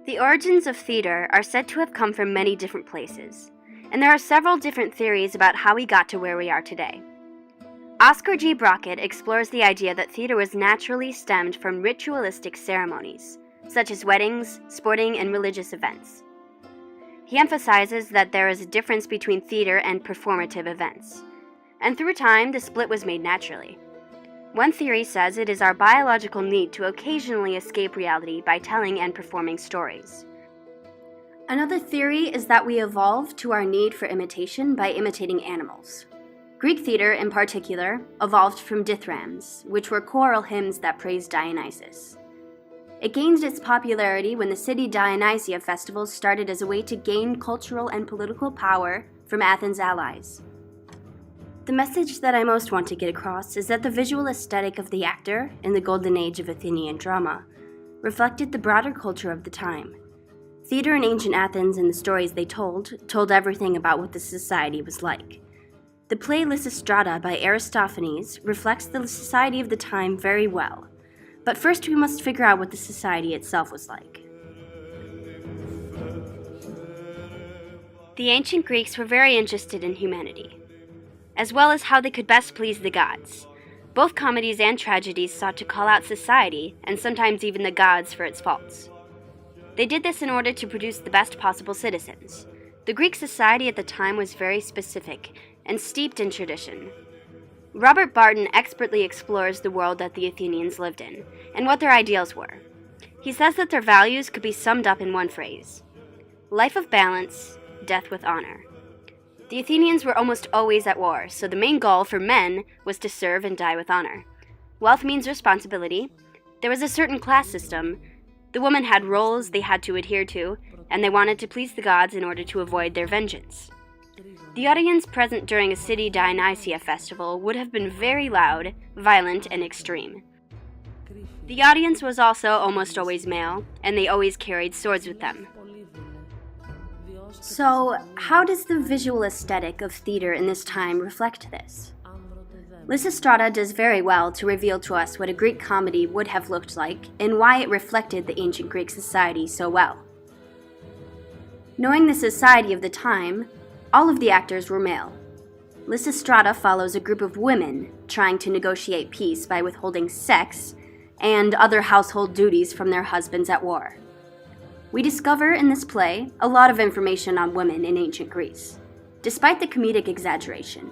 The origins of theater are said to have come from many different places, and there are several different theories about how we got to where we are today. Oscar G. Brockett explores the idea that theater was naturally stemmed from ritualistic ceremonies, such as weddings, sporting, and religious events. He emphasizes that there is a difference between theater and performative events, and through time the split was made naturally. One theory says it is our biological need to occasionally escape reality by telling and performing stories. Another theory is that we evolved to our need for imitation by imitating animals. Greek theater, in particular, evolved from dithyrambs, which were choral hymns that praised Dionysus. It gained its popularity when the city Dionysia festivals started as a way to gain cultural and political power from Athens' allies. The message that I most want to get across is that the visual aesthetic of the actor in the golden age of Athenian drama reflected the broader culture of the time. Theater in ancient Athens and the stories they told everything about what the society was like. The play Lysistrata by Aristophanes reflects the society of the time very well, but first we must figure out what the society itself was like. The ancient Greeks were very interested in humanity, as well as how they could best please the gods. Both comedies and tragedies sought to call out society, and sometimes even the gods, for its faults. They did this in order to produce the best possible citizens. The Greek society at the time was very specific and steeped in tradition. Robert Barton expertly explores the world that the Athenians lived in, and what their ideals were. He says that their values could be summed up in one phrase: life of balance, death with honor. The Athenians were almost always at war, so the main goal for men was to serve and die with honor. Wealth means responsibility. There was a certain class system. The women had roles they had to adhere to, and they wanted to please the gods in order to avoid their vengeance. The audience present during a city Dionysia festival would have been very loud, violent, and extreme. The audience was also almost always male, and they always carried swords with them. So, how does the visual aesthetic of theater in this time reflect this? Lysistrata does very well to reveal to us what a Greek comedy would have looked like and why it reflected the ancient Greek society so well. Knowing the society of the time, all of the actors were male. Lysistrata follows a group of women trying to negotiate peace by withholding sex and other household duties from their husbands at war. We discover in this play a lot of information on women in ancient Greece, despite the comedic exaggeration.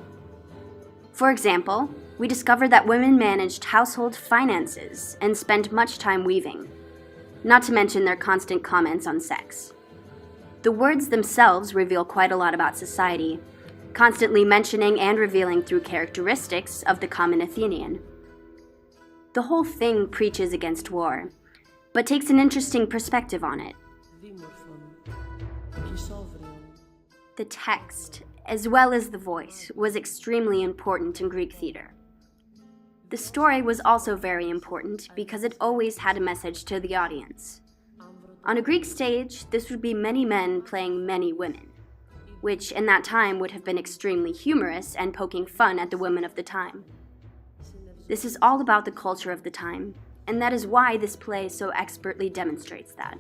For example, we discover that women managed household finances and spent much time weaving, not to mention their constant comments on sex. The words themselves reveal quite a lot about society, constantly mentioning and revealing through characteristics of the common Athenian. The whole thing preaches against war, but takes an interesting perspective on it. The text, as well as the voice, was extremely important in Greek theater. The story was also very important because it always had a message to the audience. On a Greek stage, this would be many men playing many women, which in that time would have been extremely humorous and poking fun at the women of the time. This is all about the culture of the time, and that is why this play so expertly demonstrates that.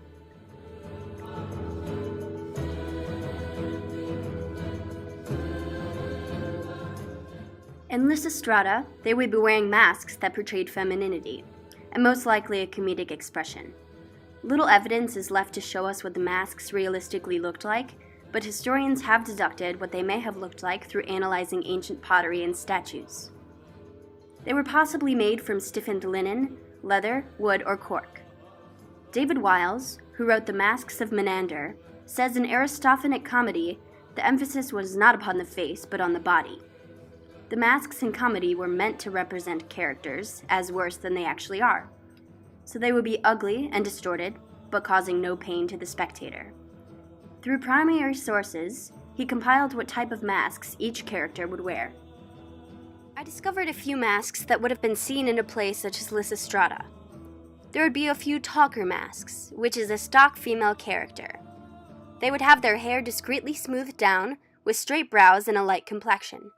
In Lysistrata, they would be wearing masks that portrayed femininity, and most likely a comedic expression. Little evidence is left to show us what the masks realistically looked like, but historians have deducted what they may have looked like through analyzing ancient pottery and statues. They were possibly made from stiffened linen, leather, wood, or cork. David Wiles, who wrote The Masks of Menander, says in Aristophanic comedy, the emphasis was not upon the face, but on the body. The masks in comedy were meant to represent characters as worse than they actually are, so they would be ugly and distorted, but causing no pain to the spectator. Through primary sources, he compiled what type of masks each character would wear. I discovered a few masks that would have been seen in a play such as Lysistrata. There would be a few talker masks, which is a stock female character. They would have their hair discreetly smoothed down, with straight brows and a light complexion.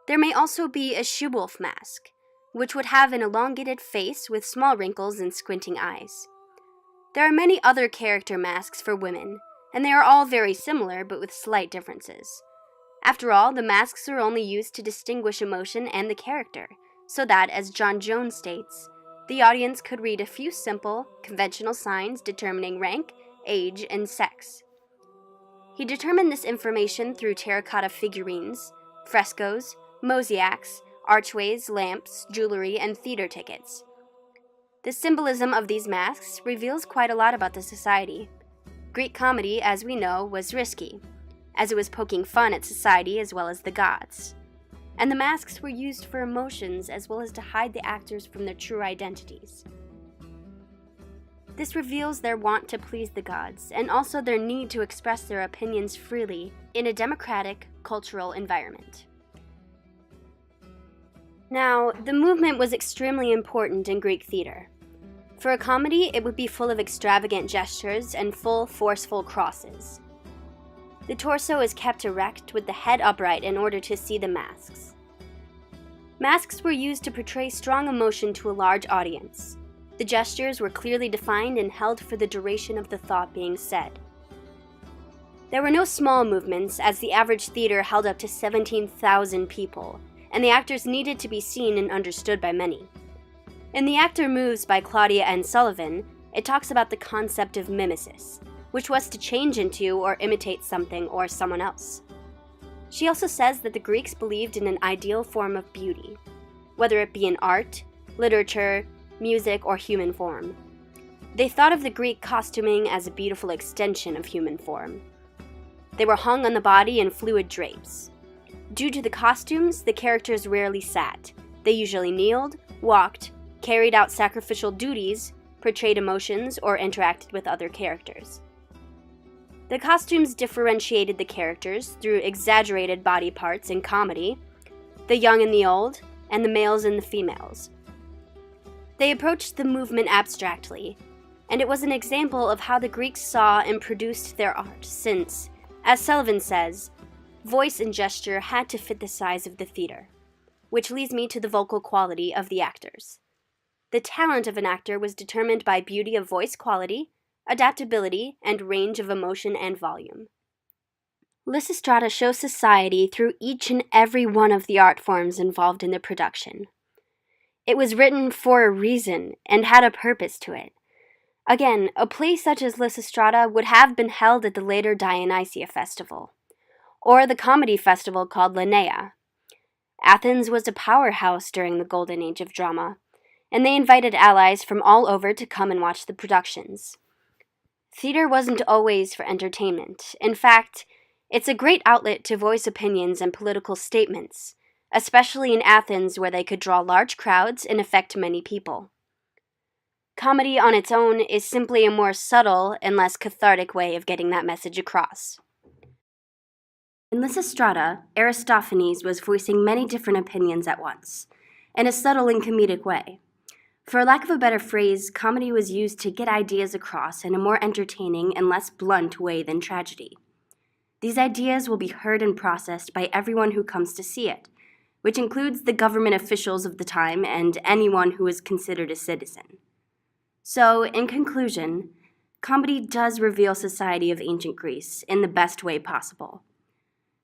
There may also be a she-wolf mask, which would have an elongated face with small wrinkles and squinting eyes. There are many other character masks for women, and they are all very similar but with slight differences. After all, the masks are only used to distinguish emotion and the character, so that, as John Jones states, the audience could read a few simple, conventional signs determining rank, age, and sex. He determined this information through terracotta figurines, frescoes, mosaics, archways, lamps, jewelry, and theater tickets. The symbolism of these masks reveals quite a lot about the society. Greek comedy, as we know, was risky, as it was poking fun at society as well as the gods. And the masks were used for emotions as well as to hide the actors from their true identities. This reveals their want to please the gods, and also their need to express their opinions freely in a democratic, cultural environment. Now, the movement was extremely important in Greek theater. For a comedy, it would be full of extravagant gestures and full, forceful crosses. The torso is kept erect with the head upright in order to see the masks. Masks were used to portray strong emotion to a large audience. The gestures were clearly defined and held for the duration of the thought being said. There were no small movements, as the average theater held up to 17,000 people, and the actors needed to be seen and understood by many. In The Actor Moves by Claudia N. Sullivan, it talks about the concept of mimesis, which was to change into or imitate something or someone else. She also says that the Greeks believed in an ideal form of beauty, whether it be in art, literature, music, or human form. They thought of the Greek costuming as a beautiful extension of human form. They were hung on the body in fluid drapes. Due to the costumes, the characters rarely sat. They usually kneeled, walked, carried out sacrificial duties, portrayed emotions, or interacted with other characters. The costumes differentiated the characters through exaggerated body parts in comedy, the young and the old, and the males and the females. They approached the movement abstractly, and it was an example of how the Greeks saw and produced their art since, as Sullivan says, voice and gesture had to fit the size of the theater, which leads me to the vocal quality of the actors. The talent of an actor was determined by beauty of voice quality, adaptability, and range of emotion and volume. Lysistrata shows society through each and every one of the art forms involved in the production. It was written for a reason and had a purpose to it. Again, a play such as Lysistrata would have been held at the later Dionysia festival, or the comedy festival called Lenaea. Athens was a powerhouse during the golden age of drama, and they invited allies from all over to come and watch the productions. Theater wasn't always for entertainment. In fact, it's a great outlet to voice opinions and political statements, especially in Athens where they could draw large crowds and affect many people. Comedy on its own is simply a more subtle and less cathartic way of getting that message across. In Lysistrata, Aristophanes was voicing many different opinions at once, in a subtle and comedic way. For lack of a better phrase, comedy was used to get ideas across in a more entertaining and less blunt way than tragedy. These ideas will be heard and processed by everyone who comes to see it, which includes the government officials of the time and anyone who is considered a citizen. So, in conclusion, comedy does reveal society of ancient Greece in the best way possible.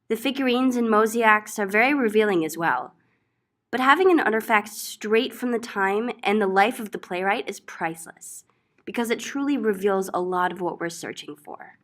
The figurines and mosaics are very revealing as well, but having an artifact straight from the time and the life of the playwright is priceless, because it truly reveals a lot of what we're searching for.